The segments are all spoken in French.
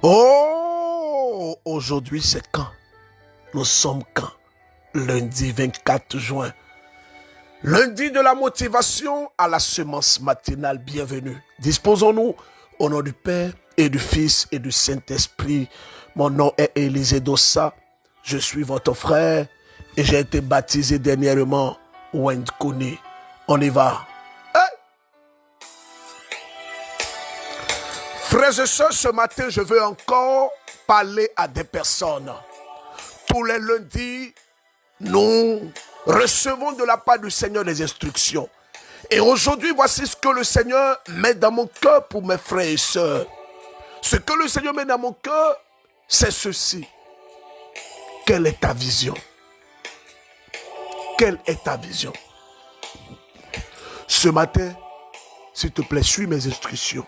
Oh, aujourd'hui c'est quand? Nous sommes quand? Lundi 24 juin. Lundi de la motivation à la semence matinale. Bienvenue. Disposons-nous au nom du Père et du Fils et du Saint-Esprit. Mon nom est Élisée Dossa. Je suis votre frère et j'ai été baptisé dernièrement Wendkuni. On y va. Frères et sœurs, ce matin, je veux encore parler à des personnes. Tous les lundis, nous recevons de la part du Seigneur des instructions. Et aujourd'hui, voici ce que le Seigneur met dans mon cœur pour mes frères et sœurs. Ce que le Seigneur met dans mon cœur, c'est ceci. Quelle est ta vision? Quelle est ta vision? Ce matin, s'il te plaît, suis mes instructions.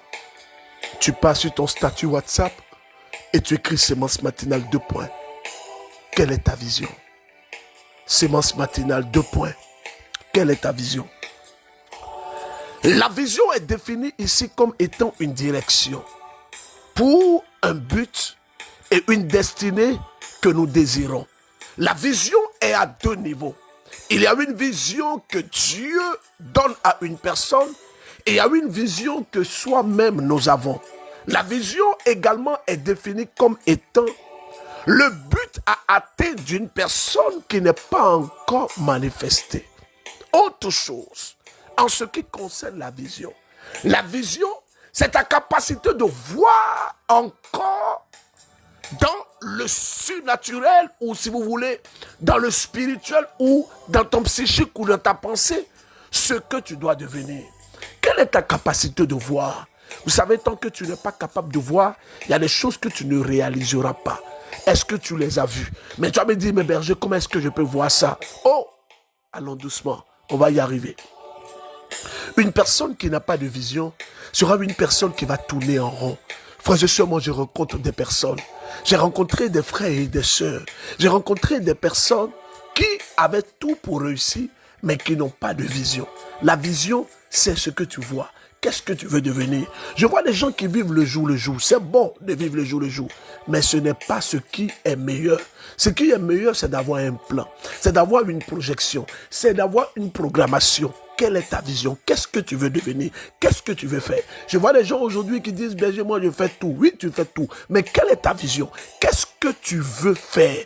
Tu passes sur ton statut WhatsApp et tu écris sémence matinale 2 points. Quelle est ta vision? Sémence matinale 2 points. Quelle est ta vision? La vision est définie ici comme étant une direction pour un but et une destinée que nous désirons. La vision est à 2 niveaux. Il y a une vision que Dieu donne à une personne et il y a une vision que soi-même nous avons. La vision également est définie comme étant le but à atteindre d'une personne qui n'est pas encore manifestée. Autre chose, en ce qui concerne la vision, c'est ta capacité de voir encore dans le surnaturel ou, si vous voulez, dans le spirituel ou dans ton psychique ou dans ta pensée, ce que tu dois devenir. Quelle est ta capacité de voir? Vous savez, tant que tu n'es pas capable de voir, il y a des choses que tu ne réaliseras pas. Est-ce que tu les as vues? Mais tu vas me dire, mais berger, comment est-ce que je peux voir ça? Oh, allons doucement, on va y arriver. Une personne qui n'a pas de vision sera une personne qui va tourner en rond. Frères et sœurs, moi je rencontre des personnes. J'ai rencontré des frères et des sœurs. J'ai rencontré des personnes qui avaient tout pour réussir, mais qui n'ont pas de vision. La vision, c'est ce que tu vois. Qu'est-ce que tu veux devenir? Je vois des gens qui vivent le jour le jour. C'est bon de vivre le jour le jour. Mais ce n'est pas ce qui est meilleur. Ce qui est meilleur, c'est d'avoir un plan. C'est d'avoir une projection. C'est d'avoir une programmation. Quelle est ta vision? Qu'est-ce que tu veux devenir? Qu'est-ce que tu veux faire? Je vois des gens aujourd'hui qui disent, berger, moi je fais tout. Oui, tu fais tout. Mais quelle est ta vision? Qu'est-ce que tu veux faire?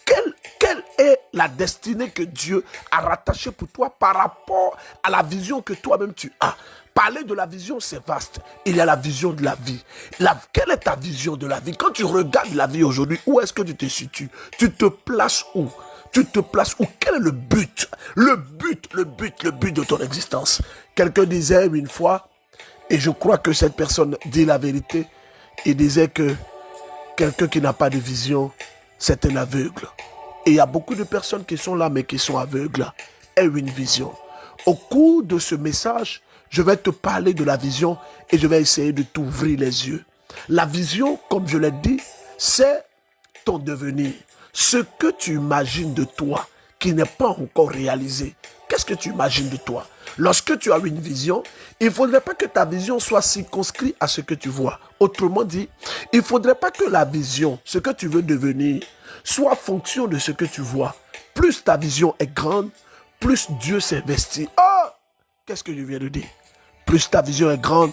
Quelle est la destinée que Dieu a rattachée pour toi par rapport à la vision que toi-même tu as? Parler de la vision, c'est vaste. Il y a la vision de la vie. Quelle est ta vision de la vie? Quand tu regardes la vie aujourd'hui, où est-ce que tu te situes? Tu te places où? Tu te places où? Quel est le but? Le but de ton existence. Quelqu'un disait une fois, et je crois que cette personne dit la vérité, il disait que quelqu'un qui n'a pas de vision, c'est un aveugle. Et il y a beaucoup de personnes qui sont là, mais qui sont aveugles. Et une vision. Au cours de ce message, je vais te parler de la vision et je vais essayer de t'ouvrir les yeux. La vision, comme je l'ai dit, c'est ton devenir. Ce que tu imagines de toi qui n'est pas encore réalisé. Qu'est-ce que tu imagines de toi? Lorsque tu as une vision, il ne faudrait pas que ta vision soit circonscrite à ce que tu vois. Autrement dit, il ne faudrait pas que la vision, ce que tu veux devenir, soit fonction de ce que tu vois. Plus ta vision est grande, plus Dieu s'investit. Oh! Qu'est-ce que je viens de dire? Plus ta vision est grande,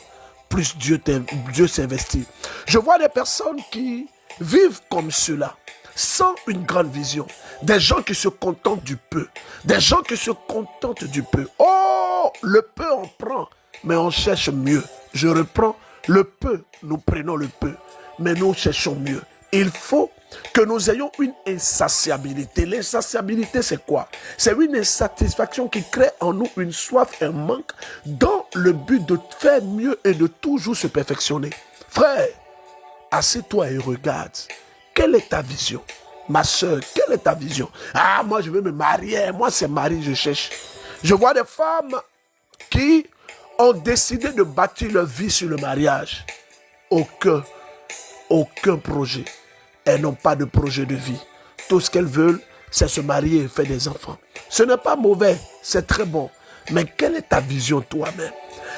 plus Dieu s'investit. Je vois des personnes qui vivent comme cela, sans une grande vision. Des gens qui se contentent du peu. Des gens qui se contentent du peu. Oh, le peu on prend, mais on cherche mieux. Je reprends, le peu, nous prenons le peu, mais nous cherchons mieux. Il faut que nous ayons une insatiabilité. L'insatiabilité, c'est quoi? C'est une insatisfaction qui crée en nous une soif, un manque, dans le but de faire mieux et de toujours se perfectionner. Frère, assieds-toi et regarde. Quelle est ta vision? Ma soeur, quelle est ta vision? Ah, moi je veux me marier. Moi c'est mari, je cherche. Je vois des femmes qui ont décidé de bâtir leur vie sur le mariage. Aucun projet. Elles n'ont pas de projet de vie. Tout ce qu'elles veulent, c'est se marier et faire des enfants. Ce n'est pas mauvais, c'est très bon. Mais quelle est ta vision toi-même?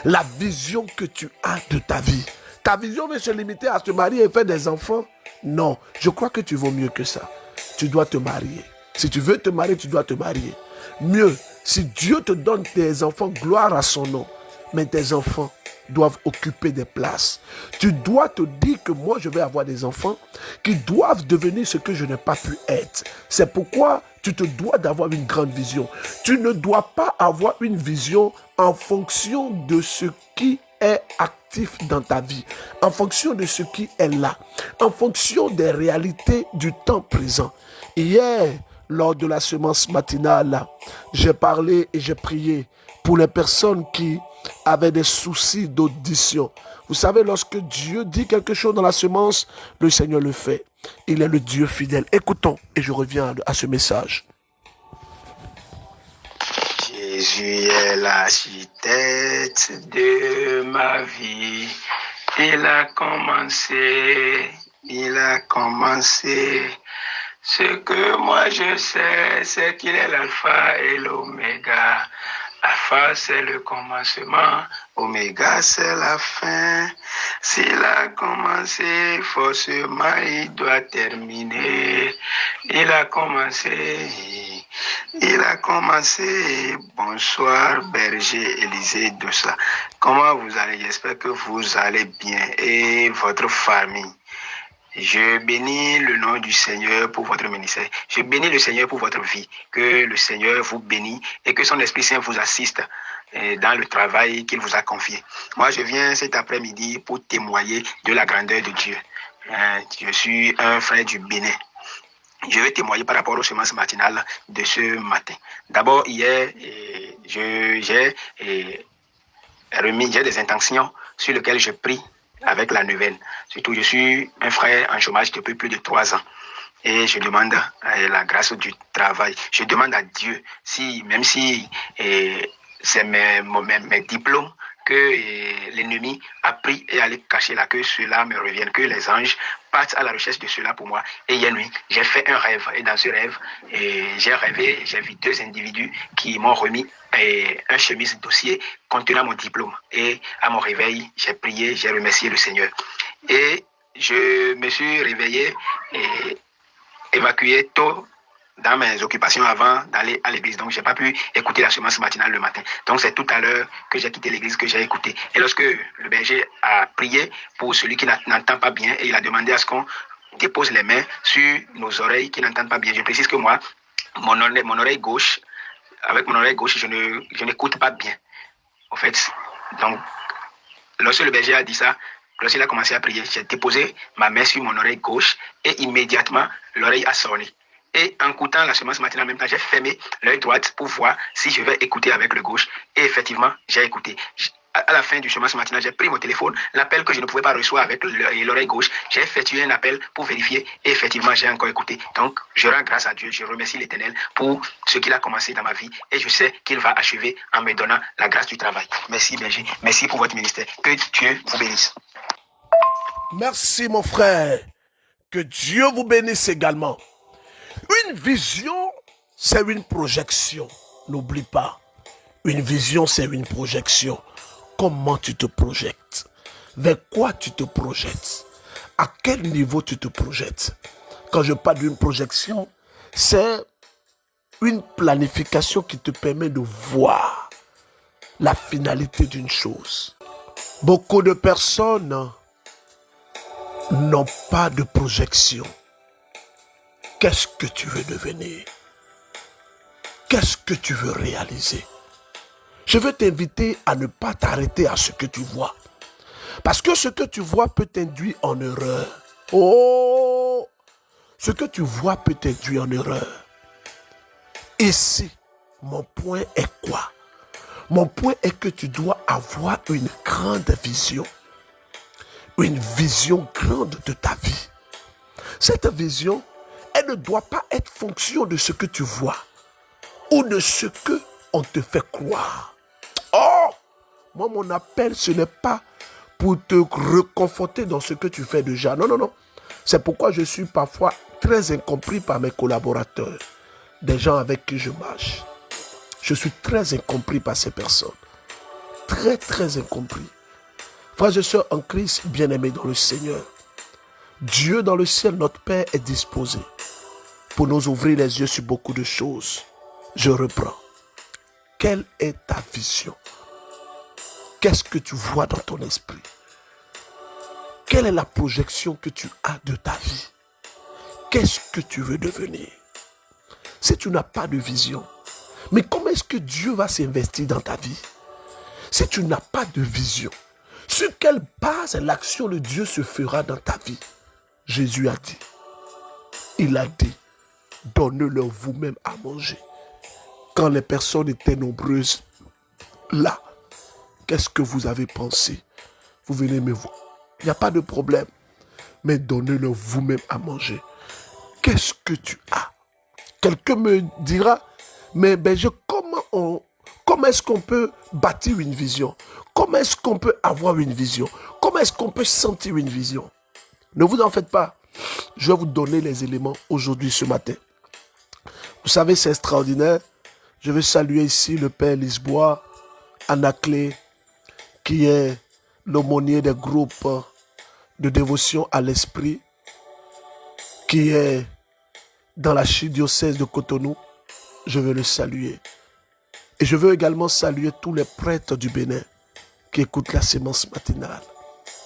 La vision que tu as de ta vie. Ta vision veut se limiter à te marier et faire des enfants? Non, je crois que tu vaux mieux que ça. Tu dois te marier. Si tu veux te marier, tu dois te marier. Mieux, si Dieu te donne des enfants, gloire à son nom. Mais tes enfants doivent occuper des places. Tu dois te dire que moi, je vais avoir des enfants qui doivent devenir ce que je n'ai pas pu être. C'est pourquoi tu te dois d'avoir une grande vision. Tu ne dois pas avoir une vision en fonction de ce qui est actif dans ta vie, en fonction de ce qui est là, en fonction des réalités du temps présent. Hier, lors de la semence matinale, j'ai parlé et j'ai prié pour les personnes qui avaient des soucis d'audition. Vous savez, lorsque Dieu dit quelque chose dans la semence, le Seigneur le fait. Il est le Dieu fidèle. Écoutons et je reviens à ce message. Jésus est l'architecte de ma vie. Il a commencé. Ce que moi je sais, c'est qu'il est l'alpha et l'oméga. Alpha, c'est le commencement. Oméga, c'est la fin. S'il a commencé, forcément, il doit terminer. Il a commencé. Bonsoir, berger Élisée Doussa. Comment vous allez? J'espère que vous allez bien et votre famille. Je bénis le nom du Seigneur pour votre ministère. Je bénis le Seigneur pour votre vie. Que le Seigneur vous bénisse et que son Esprit Saint vous assiste dans le travail qu'il vous a confié. Moi, je viens cet après-midi pour témoigner de la grandeur de Dieu. Je suis un frère du Bénin. Je vais témoigner par rapport aux semences matinales de ce matin. D'abord, hier, j'ai des intentions sur lesquelles je prie avec la nouvelle. Surtout, je suis un frère en chômage depuis plus de 3 ans. Et je demande la grâce du travail. Je demande à Dieu, même si c'est mes diplômes que l'ennemi a pris et allé cacher là, que cela me revienne, que les anges partent à la recherche de cela pour moi. Et hier nuit, j'ai fait un rêve. Et dans ce rêve, j'ai vu 2 individus qui m'ont remis un chemise dossier contenant mon diplôme. Et à mon réveil, j'ai prié, j'ai remercié le Seigneur. Et je me suis réveillé et évacué tôt dans mes occupations avant d'aller à l'église. Donc, je n'ai pas pu écouter la semence matinale le matin. Donc, c'est tout à l'heure que j'ai quitté l'église que j'ai écouté. Et lorsque le berger a prié pour celui qui n'entend pas bien, et il a demandé à ce qu'on dépose les mains sur nos oreilles qui n'entendent pas bien. Je précise que moi, mon oreille gauche, avec mon oreille gauche, je n'écoute pas bien. En fait, donc, lorsque le berger a dit ça, lorsqu'il a commencé à prier, j'ai déposé ma main sur mon oreille gauche et immédiatement, l'oreille a sonné. Et en écoutant la semence matinale en même temps, j'ai fermé l'œil droit pour voir si je vais écouter avec le gauche. Et effectivement, j'ai écouté. À la fin du semence matinale, j'ai pris mon téléphone, l'appel que je ne pouvais pas recevoir avec l'oreille gauche. J'ai effectué un appel pour vérifier et effectivement, j'ai encore écouté. Donc, je rends grâce à Dieu, je remercie l'Éternel pour ce qu'il a commencé dans ma vie et je sais qu'il va achever en me donnant la grâce du travail. Merci, berger. Merci pour votre ministère. Que Dieu vous bénisse. Merci, mon frère. Que Dieu vous bénisse également. Une vision, c'est une projection. N'oublie pas. Une vision, c'est une projection. Comment tu te projettes? Vers quoi tu te projettes? À quel niveau tu te projettes? Quand je parle d'une projection, c'est une planification qui te permet de voir la finalité d'une chose. Beaucoup de personnes n'ont pas de projection. Qu'est-ce que tu veux devenir? Qu'est-ce que tu veux réaliser? Je veux t'inviter à ne pas t'arrêter à ce que tu vois. Parce que ce que tu vois peut t'induire en erreur. Oh! Ce que tu vois peut t'induire en erreur. Ici, mon point est quoi? Mon point est que tu dois avoir une grande vision. Une vision grande de ta vie. Cette vision, elle ne doit pas être fonction de ce que tu vois ou de ce que on te fait croire. Oh! Moi, mon appel, ce n'est pas pour te reconforter dans ce que tu fais déjà. Non, non, non. C'est pourquoi je suis parfois très incompris par mes collaborateurs, des gens avec qui je marche. Je suis très incompris par ces personnes. Très, très incompris. Frères et sœurs en Christ, bien-aimés dans le Seigneur, Dieu dans le ciel, notre Père, est disposé pour nous ouvrir les yeux sur beaucoup de choses. Je reprends. Quelle est ta vision? Qu'est-ce que tu vois dans ton esprit? Quelle est la projection que tu as de ta vie? Qu'est-ce que tu veux devenir? Si tu n'as pas de vision, mais comment est-ce que Dieu va s'investir dans ta vie? Si tu n'as pas de vision, sur quelle base l'action de Dieu se fera dans ta vie? Jésus a dit, il a dit, donnez-leur vous-même à manger. Quand les personnes étaient nombreuses là, qu'est-ce que vous avez pensé? Vous venez me voir. Il n'y a pas de problème. Mais donnez-leur vous-même à manger. Qu'est-ce que tu as? Quelqu'un me dira, mais comment est-ce qu'on peut bâtir une vision? Comment est-ce qu'on peut avoir une vision? Comment est-ce qu'on peut sentir une vision? Ne vous en faites pas. Je vais vous donner les éléments aujourd'hui, ce matin. Vous savez, c'est extraordinaire. Je veux saluer ici le Père Lisbois, Anaclé, qui est l'aumônier des groupes de dévotion à l'esprit, qui est dans l'archidiocèse de Cotonou. Je veux le saluer. Et je veux également saluer tous les prêtres du Bénin qui écoutent la sémence matinale.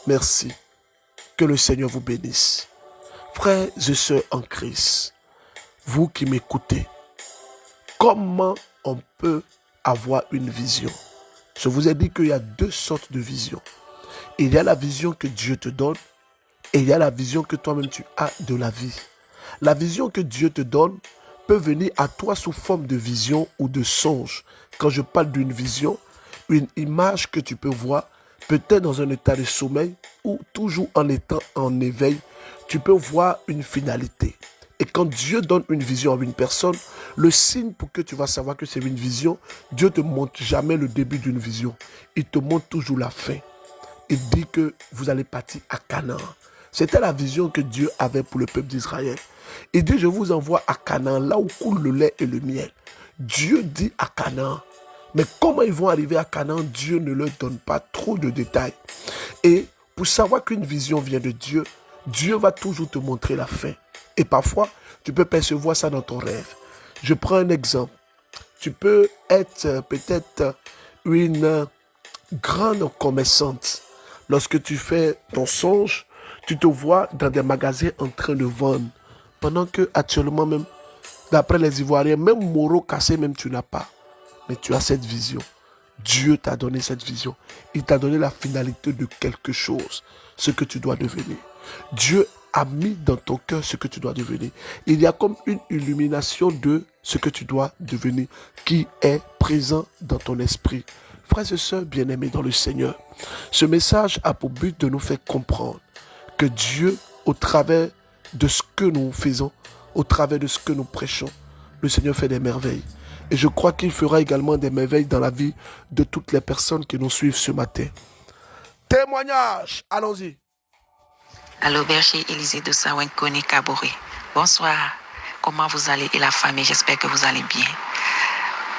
Merci. Que le Seigneur vous bénisse. Frères et sœurs en Christ, vous qui m'écoutez, comment on peut avoir une vision? Je vous ai dit qu'il y a deux sortes de visions. Il y a la vision que Dieu te donne et il y a la vision que toi-même tu as de la vie. La vision que Dieu te donne peut venir à toi sous forme de vision ou de songe. Quand je parle d'une vision, une image que tu peux voir, peut-être dans un état de sommeil ou toujours en étant en éveil, tu peux voir une finalité. Et quand Dieu donne une vision à une personne, le signe pour que tu vas savoir que c'est une vision, Dieu ne te montre jamais le début d'une vision. Il te montre toujours la fin. Il dit que vous allez partir à Canaan. C'était la vision que Dieu avait pour le peuple d'Israël. Il dit, je vous envoie à Canaan, là où coule le lait et le miel. Dieu dit à Canaan. Mais comment ils vont arriver à Canaan, Dieu ne leur donne pas trop de détails. Et pour savoir qu'une vision vient de Dieu, Dieu va toujours te montrer la fin. Et parfois, tu peux percevoir ça dans ton rêve. Je prends un exemple. Tu peux être peut-être une grande commerçante. Lorsque tu fais ton songe, tu te vois dans des magasins en train de vendre. Pendant que actuellement même, d'après les Ivoiriens, même Moro cassé, même tu n'as pas. Mais tu as cette vision. Dieu t'a donné cette vision. Il t'a donné la finalité de quelque chose, ce que tu dois devenir. Dieu a mis dans ton cœur ce que tu dois devenir. Il y a comme une illumination de ce que tu dois devenir qui est présent dans ton esprit. Frères et sœurs bien-aimés dans le Seigneur, ce message a pour but de nous faire comprendre que Dieu, au travers de ce que nous faisons, au travers de ce que nous prêchons, le Seigneur fait des merveilles. Et je crois qu'il fera également des merveilles dans la vie de toutes les personnes qui nous suivent ce matin. Témoignage, allons-y. Allô, berger Élisée de Sawenkoni Kaboré. Bonsoir. Comment vous allez et la famille? J'espère que vous allez bien.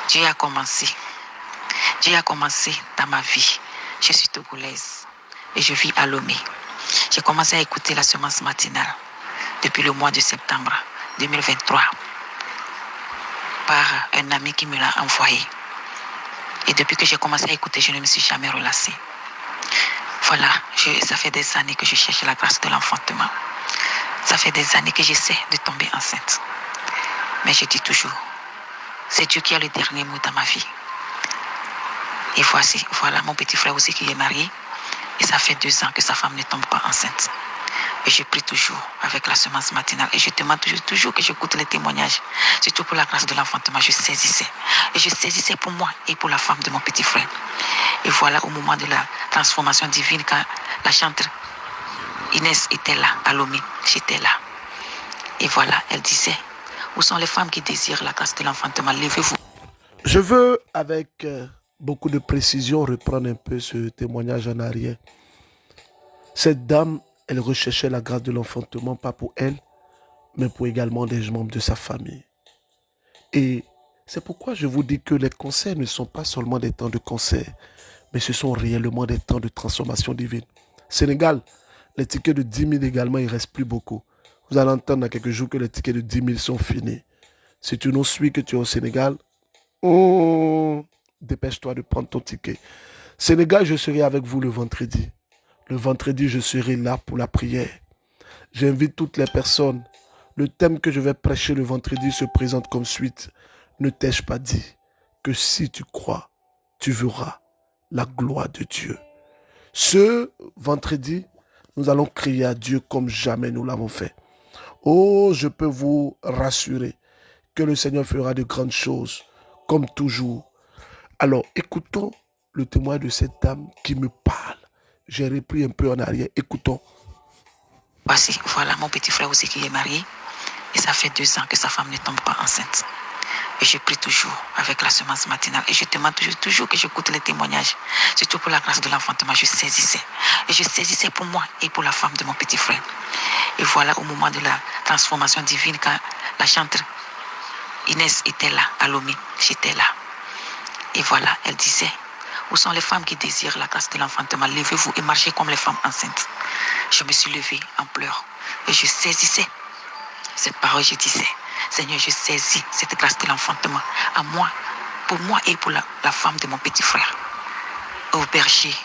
Dieu a commencé. Dieu a commencé dans ma vie. Je suis togolaise et je vis à Lomé. J'ai commencé à écouter la semence matinale depuis le mois de septembre 2023 par un ami qui me l'a envoyé. Et depuis que j'ai commencé à écouter, je ne me suis jamais relassée. Voilà, ça fait des années que je cherche la grâce de l'enfantement. Ça fait des années que j'essaie de tomber enceinte. Mais je dis toujours, c'est Dieu qui a le dernier mot dans ma vie. Et voilà mon petit frère aussi qui est marié. Et ça fait 2 ans que sa femme ne tombe pas enceinte. Et je prie toujours avec la semence matinale. Et je demande toujours que j'écoute les témoignages. Surtout pour la grâce de l'enfantement, je saisissais. Et je saisissais pour moi et pour la femme de mon petit frère. Et voilà, au moment de la transformation divine, quand la chantre Inès était là, à Lomé, j'étais là. Et voilà, elle disait, où sont les femmes qui désirent la grâce de l'enfantement? Levez-vous. Je veux, avec beaucoup de précision, reprendre un peu ce témoignage en arrière. Cette dame, elle recherchait la grâce de l'enfantement, pas pour elle, mais pour également des membres de sa famille. Et c'est pourquoi je vous dis que les concerts ne sont pas seulement des temps de concert, mais ce sont réellement des temps de transformation divine. Sénégal, les tickets de 10 000 également, il ne reste plus beaucoup. Vous allez entendre dans quelques jours que les tickets de 10 000 sont finis. Si tu nous suis, que tu es au Sénégal, dépêche-toi de prendre ton ticket. Sénégal, je serai avec vous le vendredi. Le vendredi, je serai là pour la prière. J'invite toutes les personnes. Le thème que je vais prêcher le vendredi se présente comme suite. Ne t'ai-je pas dit que si tu crois, tu verras la gloire de Dieu. Ce vendredi, nous allons crier à Dieu comme jamais nous l'avons fait. Oh, je peux vous rassurer que le Seigneur fera de grandes choses, comme toujours. Alors, écoutons le témoin de cette dame qui me parle. J'ai repris un peu en arrière. Écoutons. Voici, voilà mon petit frère aussi qui est marié. Et ça fait 2 ans que sa femme ne tombe pas enceinte. Et je prie toujours avec la semence matinale. Et je demande toujours que j'écoute les témoignages. Surtout pour la grâce de l'enfantement, je saisissais. Et je saisissais pour moi et pour la femme de mon petit frère. Et voilà, au moment de la transformation divine, quand la chantre Inès était là, à Lomé, j'étais là. Et voilà, elle disait, où sont les femmes qui désirent la grâce de l'enfantement? Levez-vous et marchez comme les femmes enceintes. Je me suis levée en pleurs. Et je saisissais cette parole, je disais, Seigneur, je saisis cette grâce de l'enfantement à moi, pour moi et pour la femme de mon petit frère. Oh berger,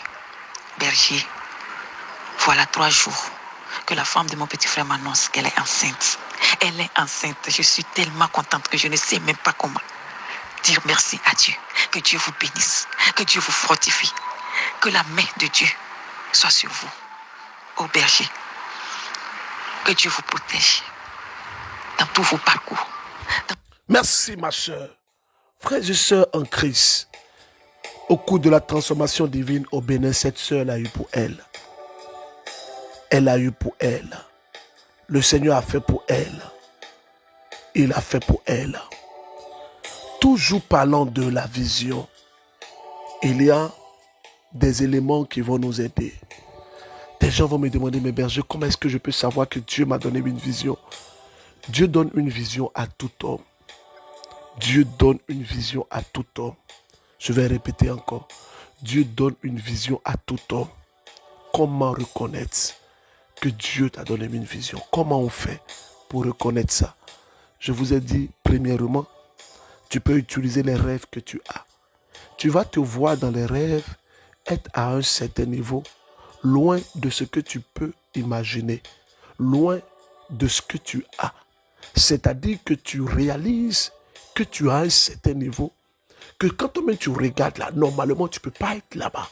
voilà 3 jours que la femme de mon petit frère m'annonce qu'elle est enceinte. Elle est enceinte. Je suis tellement contente que je ne sais même pas comment dire merci à Dieu. Que Dieu vous bénisse, que Dieu vous fortifie, que la main de Dieu soit sur vous, ô berger. Que Dieu vous protège dans tous vos parcours. Merci ma soeur. Frères et sœurs en Christ, au cours de la transformation divine au Bénin, cette sœur l'a eu pour elle. Elle a eu pour elle. Le Seigneur a fait pour elle. Il a fait pour elle. Toujours parlant de la vision, il y a des éléments qui vont nous aider. Des gens vont me demander, mais berger, comment est-ce que je peux savoir que Dieu m'a donné une vision? Dieu donne une vision à tout homme. Dieu donne une vision à tout homme. Je vais répéter encore. Dieu donne une vision à tout homme. Comment reconnaître que Dieu t'a donné une vision? Comment on fait pour reconnaître ça? Je vous ai dit, premièrement, tu peux utiliser les rêves que tu as. Tu vas te voir dans les rêves être à un certain niveau, loin de ce que tu peux imaginer, loin de ce que tu as. C'est-à-dire que tu réalises que tu as un certain niveau, que quand toi-même tu regardes là, normalement tu ne peux pas être là-bas.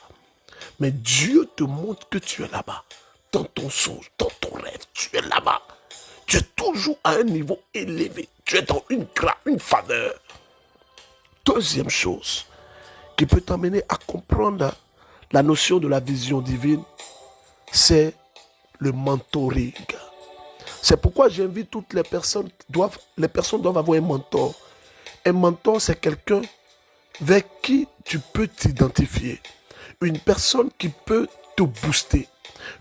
Mais Dieu te montre que tu es là-bas. Dans ton songe, dans ton rêve, tu es là-bas. Tu es toujours à un niveau élevé. Tu es dans une grâce, une faveur. Deuxième chose qui peut t'amener à comprendre la notion de la vision divine, c'est le mentoring. C'est pourquoi j'invite toutes les personnes doivent avoir un mentor. Un mentor, c'est quelqu'un vers qui tu peux t'identifier. Une personne qui peut te booster.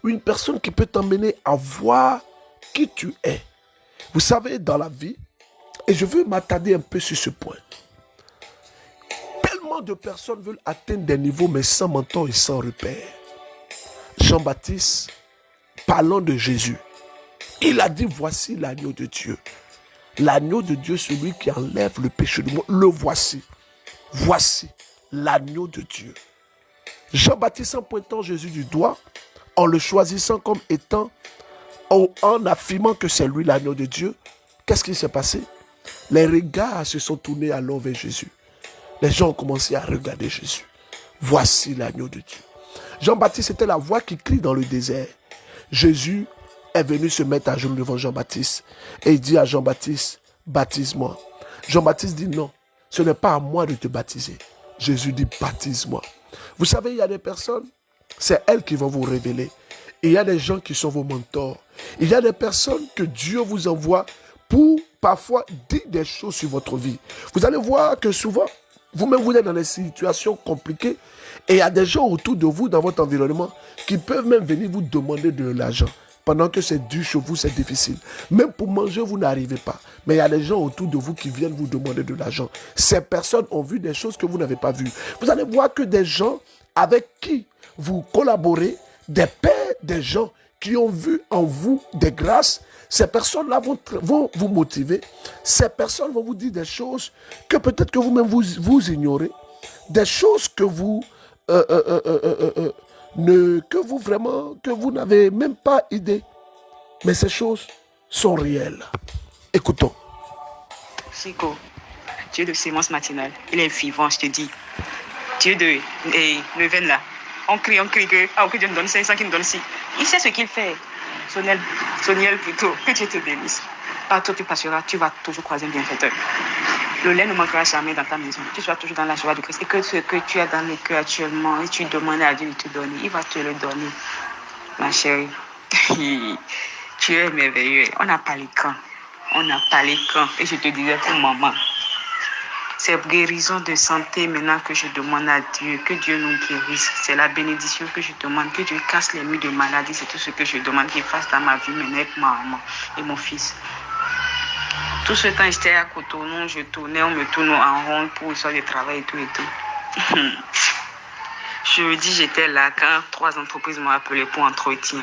Une personne qui peut t'emmener à voir qui tu es. Vous savez, dans la vie, et je veux m'attarder un peu sur ce point, tellement de personnes veulent atteindre des niveaux, mais sans mentor et sans repère. Jean-Baptiste, parlant de Jésus, il a dit, voici l'agneau de Dieu. L'agneau de Dieu, celui qui enlève le péché du monde, le voici. Voici l'agneau de Dieu. Jean-Baptiste, en pointant Jésus du doigt, en le choisissant comme étant, en affirmant que c'est lui l'agneau de Dieu, qu'est-ce qui s'est passé? Les regards se sont tournés alors vers Jésus. Les gens ont commencé à regarder Jésus. Voici l'agneau de Dieu. Jean-Baptiste était la voix qui crie dans le désert. Jésus est venu se mettre à genoux devant Jean-Baptiste et il dit à Jean-Baptiste, baptise-moi. Jean-Baptiste dit non, ce n'est pas à moi de te baptiser. Jésus dit, baptise-moi. Vous savez, il y a des personnes, c'est elles qui vont vous révéler. Et il y a des gens qui sont vos mentors. Il y a des personnes que Dieu vous envoie pour parfois dire des choses sur votre vie. Vous allez voir que souvent, vous-même vous êtes dans des situations compliquées et il y a des gens autour de vous dans votre environnement qui peuvent même venir vous demander de l'argent. Pendant que c'est dur chez vous, c'est difficile. Même pour manger, vous n'arrivez pas. Mais il y a des gens autour de vous qui viennent vous demander de l'argent. Ces personnes ont vu des choses que vous n'avez pas vues. Vous allez voir que des gens avec qui vous collaborez, des pères, des gens qui ont vu en vous des grâces. Ces personnes-là vont vous motiver. Ces personnes vont vous dire des choses que peut-être que vous-même vous ignorez. Des choses que vous que vous n'avez même pas idée. Mais ces choses sont réelles. Écoutons. Chico, Dieu de sémence matinale, il est vivant, je te dis. Dieu de Neuven là, on crie que Dieu nous donne 500, qu'il nous donne 6. Il sait ce qu'il fait. Soniel plutôt, que Dieu te bénisse. Partout tu passeras, tu vas toujours croiser un bienfaiteur. Le lait ne manquera jamais dans ta maison. Tu seras toujours dans la joie de Christ. Et que ce que tu as dans le cœur actuellement, et tu demandes à Dieu de te donner, il va te le donner. Ma chérie, tu es merveilleux. On n'a pas les camps. Et je te disais pour maman, c'est guérison de santé maintenant que je demande à Dieu, que Dieu nous guérisse. C'est la bénédiction que je demande, que Dieu casse les murs de maladie. C'est tout ce que je demande qu'il fasse dans ma vie maintenant avec ma maman et mon fils. Tout ce temps, j'étais à Cotonou, je tournais, on me tourne en rond pour une sorte de travail et tout. Je me dis, j'étais là quand 3 entreprises m'ont appelé pour entretien.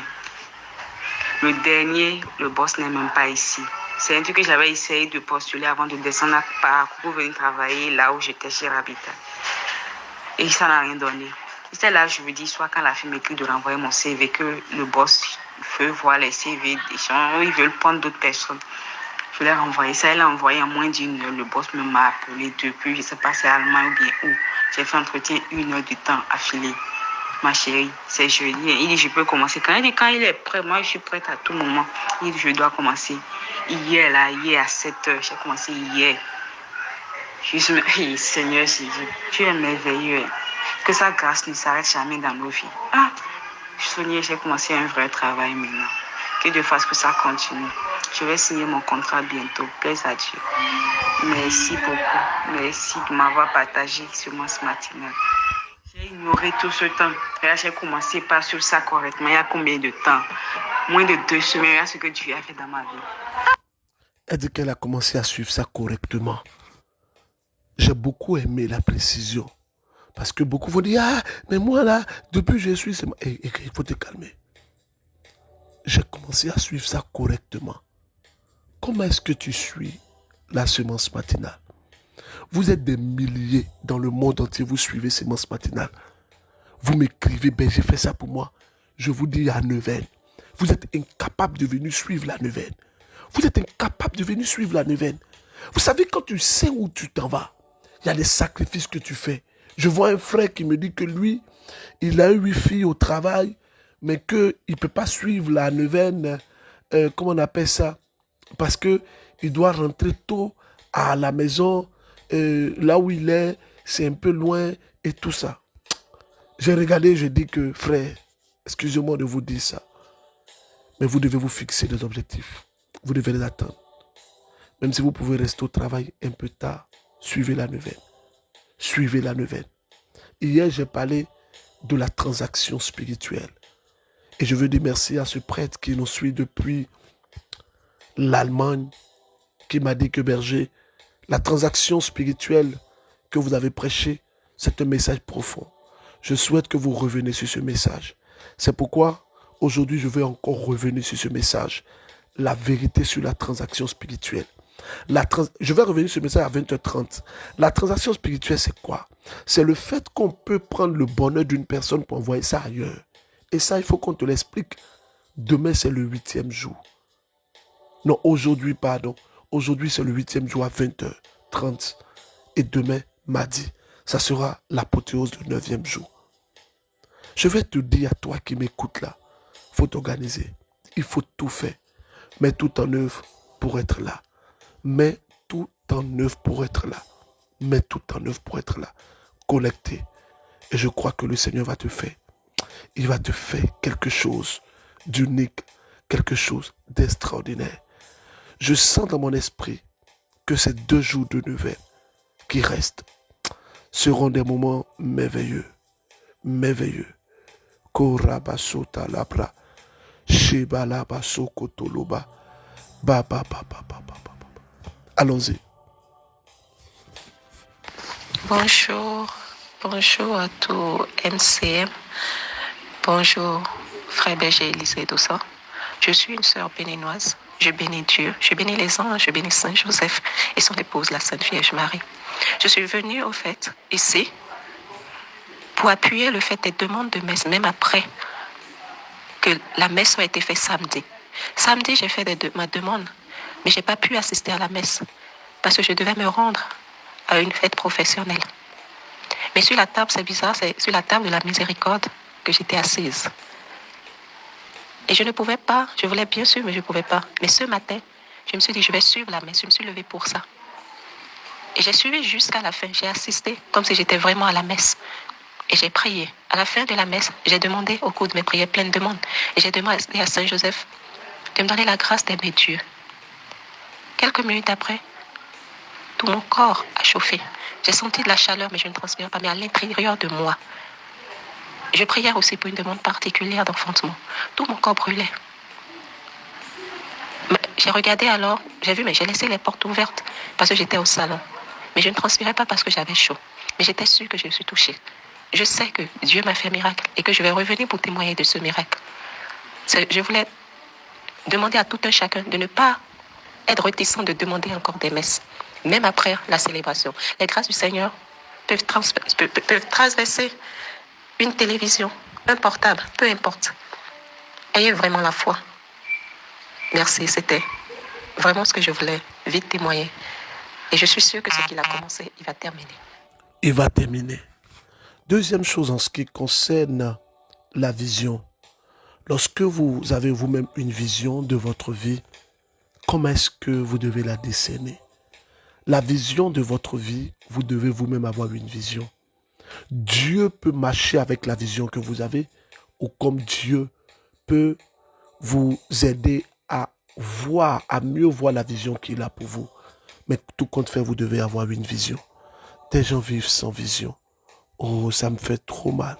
Le dernier, le boss n'est même pas ici. C'est un truc que j'avais essayé de postuler avant de descendre à Parcours pour venir travailler là où j'étais chez Rabita. Et ça n'a rien donné. C'était là, je me dis, soit quand la fille m'écrit de renvoyer mon CV, que le boss veut voir les CV des gens, ils veulent prendre d'autres personnes. Je l'ai renvoyé. Ça, elle a envoyé en moins d'1 heure. Le boss m'a appelé depuis, je ne sais pas si c'est allemand ou bien où. J'ai fait entretien 1 heure de temps affilé. Ma chérie, c'est jeudi. Il dit, je peux commencer. Quand il est prêt, moi, je suis prête à tout moment. Il dit, je dois commencer. Hier à 7 heures, j'ai commencé hier. Je suis Seigneur Jésus, tu es merveilleux. Que sa grâce ne s'arrête jamais dans nos vies. Sonia, j'ai commencé un vrai travail maintenant. Que Dieu fasse que ça continue. Je vais signer mon contrat bientôt. Plaise à Dieu. Merci beaucoup. Merci de m'avoir partagé ce matinal. J'ai ignoré tout ce temps. Et j'ai commencé par sur ça correctement. Il y a combien de temps? Moins de 2 semaines, à ce que Dieu a fait dans ma vie. Elle dit qu'elle a commencé à suivre ça correctement. J'ai beaucoup aimé la précision. Parce que beaucoup vont dire, mais moi là, depuis que je suis, c'est moi. Il faut te calmer. J'ai commencé à suivre ça correctement. Comment est-ce que tu suis la semence matinale? Vous êtes des milliers dans le monde entier, vous suivez semence matinale. Vous m'écrivez, j'ai fait ça pour moi. Je vous dis à Neuven, vous êtes incapable de venir suivre la Neuven. Vous êtes incapable de venir suivre la Neuven. Vous savez, quand tu sais où tu t'en vas, il y a des sacrifices que tu fais. Je vois un frère qui me dit que lui, il a 8 filles au travail, mais qu'il ne peut pas suivre la Neuven, comment on appelle ça? Parce qu'il doit rentrer tôt à la maison, là où il est, c'est un peu loin et tout ça. J'ai regardé, je dis que, frère, excusez-moi de vous dire ça, mais vous devez vous fixer des objectifs. Vous devez les atteindre. Même si vous pouvez rester au travail un peu tard, suivez la Neuven. Suivez la Neuven. Hier, j'ai parlé de la transaction spirituelle. Et je veux dire merci à ce prêtre qui nous suit depuis l'Allemagne, qui m'a dit que berger, la transaction spirituelle que vous avez prêchée, c'est un message profond. Je souhaite que vous reveniez sur ce message. C'est pourquoi aujourd'hui, je vais encore revenir sur ce message. La vérité sur la transaction spirituelle. Je vais revenir sur ce message à 20h30. La transaction spirituelle, c'est quoi? C'est le fait qu'on peut prendre le bonheur d'une personne pour envoyer ça ailleurs. Et ça, il faut qu'on te l'explique. Demain, c'est le 8e jour. Non, aujourd'hui, pardon. Aujourd'hui, c'est le 8e jour à 20h30. Et demain, mardi, ça sera l'apothéose du 9e jour. Je vais te dire à toi qui m'écoutes là, il faut t'organiser. Il faut tout faire. Mets tout en œuvre pour être là. Mets tout en œuvre pour être là. Mets tout en œuvre pour être là. Connecté. Et je crois que le Seigneur va te faire. Il va te faire quelque chose d'unique, quelque chose d'extraordinaire. Je sens dans mon esprit que ces 2 jours de Neuven qui restent seront des moments merveilleux. Merveilleux. Korabasota labra. Shebala baso kotoloba. Ba ba ba ba ba ba ba. Allons-y. Bonjour, Bonjour à tout MCM. Bonjour, frère Berger, Élisée et tout ça. Je suis une sœur béninoise. Je bénis Dieu, je bénis les anges, je bénis Saint Joseph et son épouse, la Sainte Vierge Marie. Je suis venue, au fait, ici, pour appuyer le fait des demandes de messe, même après que la messe a été faite samedi. Samedi, j'ai fait ma demande, mais je n'ai pas pu assister à la messe parce que je devais me rendre à une fête professionnelle. Mais sur la table, c'est bizarre, c'est sur la table de la miséricorde que j'étais assise. Et je ne pouvais pas, je voulais bien sûr, mais je ne pouvais pas. Mais ce matin, je me suis dit, je vais suivre la messe, je me suis levée pour ça. Et j'ai suivi jusqu'à la fin, j'ai assisté comme si j'étais vraiment à la messe. Et j'ai prié. À la fin de la messe, j'ai demandé au cours de mes prières plein de demandes. Et j'ai demandé à Saint Joseph de me donner la grâce d'aimer Dieu. Quelques minutes après, tout mon corps a chauffé. J'ai senti de la chaleur, mais je ne transpire pas, mais à l'intérieur de moi. Je priais aussi pour une demande particulière d'enfantement. Tout mon corps brûlait. J'ai regardé alors, j'ai vu, mais j'ai laissé les portes ouvertes parce que j'étais au salon. Mais je ne transpirais pas parce que j'avais chaud. Mais j'étais sûre que je suis touchée. Je sais que Dieu m'a fait un miracle et que je vais revenir pour témoigner de ce miracle. Je voulais demander à tout un chacun de ne pas être réticent de demander encore des messes, même après la célébration. Les grâces du Seigneur peuvent traverser une télévision, un portable, peu importe. Ayez vraiment la foi. Merci, c'était vraiment ce que je voulais vite témoigner. Et je suis sûre que ce qu'il a commencé, il va terminer. Il va terminer. Deuxième chose en ce qui concerne la vision. Lorsque vous avez vous-même une vision de votre vie, comment est-ce que vous devez la décerner? La vision de votre vie, vous devez vous-même avoir une vision. Dieu peut marcher avec la vision que vous avez, ou comme Dieu peut vous aider à voir, à mieux voir la vision qu'il a pour vous. Mais tout compte fait, vous devez avoir une vision. Des gens vivent sans vision. Oh, ça me fait trop mal.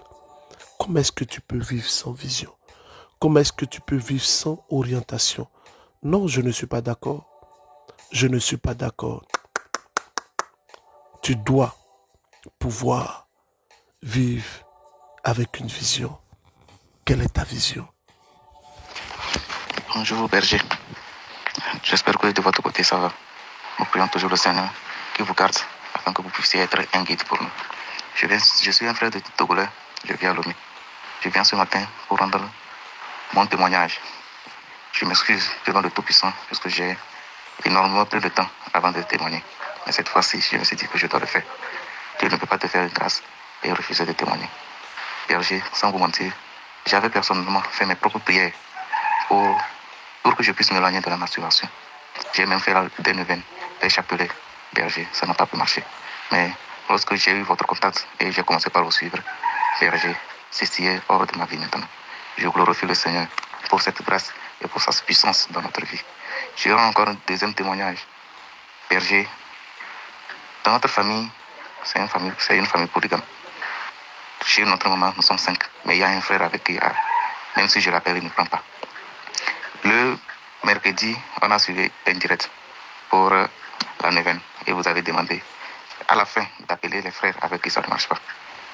Comment est-ce que tu peux vivre sans vision? Comment est-ce que tu peux vivre sans orientation? Non, je ne suis pas d'accord. Je ne suis pas d'accord. Tu dois pouvoir vivre avec une vision. Quelle est ta vision? Bonjour berger. J'espère que de votre côté ça va. Nous prions toujours le Seigneur qui vous garde afin que vous puissiez être un guide pour nous. Je suis un frère de Togolais, je vis à Lomé. Je viens ce matin pour rendre mon témoignage. Je m'excuse devant le Tout-Puissant parce que j'ai énormément pris de temps avant de témoigner. Mais cette fois-ci, je me suis dit que je dois le faire. Dieu ne peut pas te faire une grâce et refuser de témoigner. Berger, sans vous mentir, j'avais personnellement fait mes propres prières pour que je puisse m'éloigner de la masturbation. J'ai même fait des neuvaines, des chapelets. Berger, ça n'a pas pu marcher. Mais lorsque j'ai eu votre contact et j'ai commencé par vous suivre, Berger, ceci est hors de ma vie maintenant. Je glorifie le Seigneur pour cette grâce et pour sa puissance dans notre vie. J'ai encore un deuxième témoignage. Berger, dans notre famille, c'est une famille polygame. Chez notre maman, nous sommes 5. Mais il y a un frère avec qui, même si je l'appelle, il ne prend pas. Le mercredi, on a suivi un direct pour la neuvaine. Et vous avez demandé à la fin d'appeler les frères avec qui ça ne marche pas.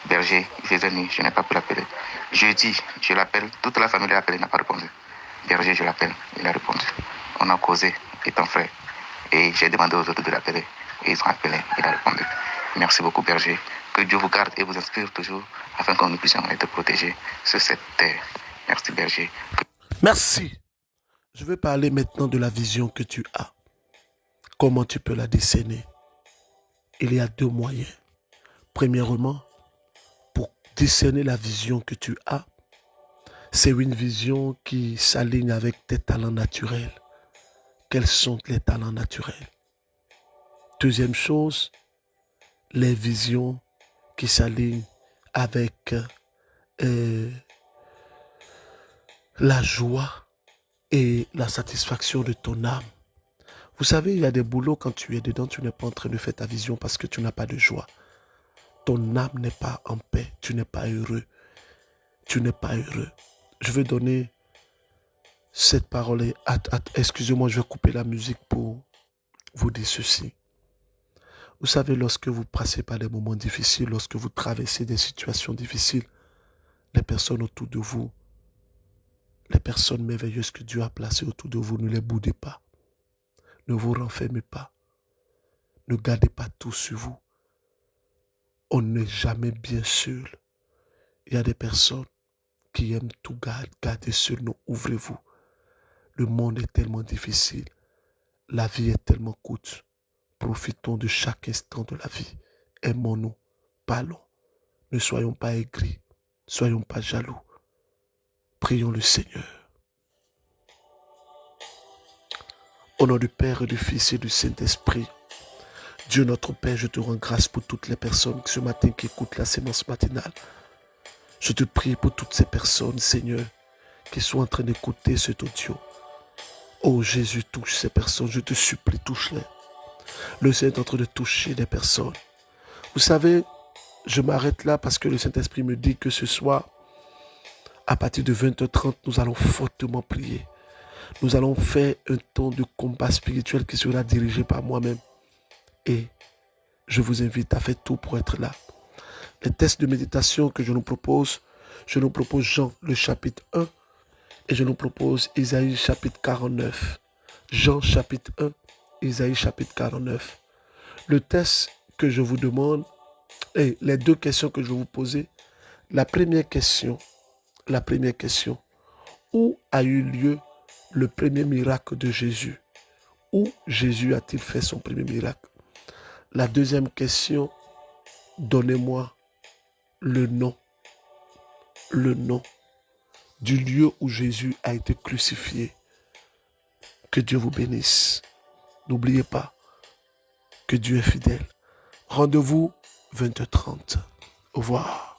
Berger, il faisait nuit, je n'ai pas pu l'appeler. Jeudi, je l'appelle, toute la famille l'a appelé, il n'a pas répondu. Berger, je l'appelle, il a répondu. On a causé, étant frère. Et j'ai demandé aux autres de l'appeler. Et ils ont appelé, il a répondu. Merci beaucoup, Berger. Que Dieu vous garde et vous inspire toujours afin que nous puissions être protégés sur cette terre. Merci, Berger. Merci. Je vais parler maintenant de la vision que tu as. Comment tu peux la décerner? Il y a deux moyens. Premièrement, pour décerner la vision que tu as, c'est une vision qui s'aligne avec tes talents naturels. Quels sont les talents naturels? Deuxième chose, les visions qui s'alignent avec la joie et la satisfaction de ton âme. Vous savez, il y a des boulots, quand tu es dedans, tu n'es pas en train de faire ta vision parce que tu n'as pas de joie. Ton âme n'est pas en paix, tu n'es pas heureux. Tu n'es pas heureux. Je vais donner cette parole. Excusez-moi, je vais couper la musique pour vous dire ceci. Vous savez, lorsque vous passez par des moments difficiles, lorsque vous traversez des situations difficiles, les personnes autour de vous, les personnes merveilleuses que Dieu a placées autour de vous, ne les boudez pas. Ne vous renfermez pas. Ne gardez pas tout sur vous. On n'est jamais bien seul. Il y a des personnes qui aiment tout garder seul. Non, ouvrez-vous. Le monde est tellement difficile. La vie est tellement courte. Profitons de chaque instant de la vie. Aimons-nous. Parlons. Ne soyons pas aigris. Soyons pas jaloux. Prions le Seigneur. Au nom du Père et du Fils et du Saint-Esprit, Dieu notre Père, je te rends grâce pour toutes les personnes ce matin qui écoutent la séance matinale. Je te prie pour toutes ces personnes, Seigneur, qui sont en train d'écouter cet audio. Oh Jésus, touche ces personnes, je te supplie, touche-les. Le Seigneur est en train de toucher des personnes. Vous savez, je m'arrête là parce que le Saint-Esprit me dit que ce soir, à partir de 20h30, nous allons fortement prier. Nous allons faire un temps de combat spirituel qui sera dirigé par moi-même. Et je vous invite à faire tout pour être là. Les textes de méditation que je nous propose Jean, le chapitre 1, et je nous propose Isaïe, chapitre 49. Jean, chapitre 1, Isaïe, chapitre 49. Le texte que je vous demande, et les deux questions que je vais vous poser. La première question, où a eu lieu le premier miracle de Jésus? Où Jésus a-t-il fait son premier miracle? La deuxième question, donnez-moi le nom du lieu où Jésus a été crucifié. Que Dieu vous bénisse. N'oubliez pas que Dieu est fidèle. Rendez-vous 20h30. Au revoir.